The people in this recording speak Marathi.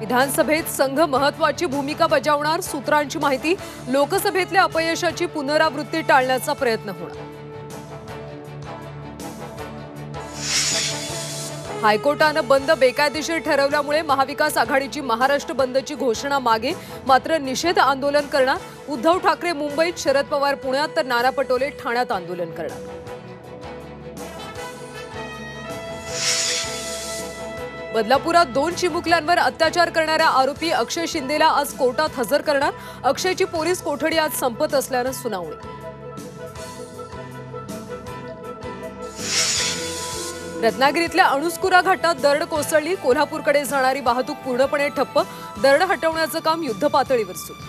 विधानसभेत संघ महत्त्वाची भूमिका बजावणार, सूत्रांची माहिती। लोकसभेतल्या अपयशाची पुनरावृत्ती टाळण्याचा प्रयत्न होणार। हायकोर्टाने बंद बेकायदेशीर ठरवल्यामुळे महाविकास आघाडीची महाराष्ट्र बंदची घोषणा मागे, मात्र निषेध आंदोलन करणार। उद्धव ठाकरे मुंबईत, शरद पवार पुण्यात तर नाना पटोले ठाण्यात आंदोलन करणार। बदलापुरात 2 चिमुकल्यांवर अत्याचार करणाऱ्या आरोपी अक्षय शिंदेला आज कोर्टात हजर करणार। अक्षयची पोलीस कोठडी आज संपत असल्याने सुनावणी। रत्नागिरीतल्या अणुस्कुरा घाटात दरड कोसळली, कोल्हापूरकडे जाणारी वाहतूक पूर्णपणे ठप्प। दरड हटवण्याचं काम युद्धपातळीवर सुरू।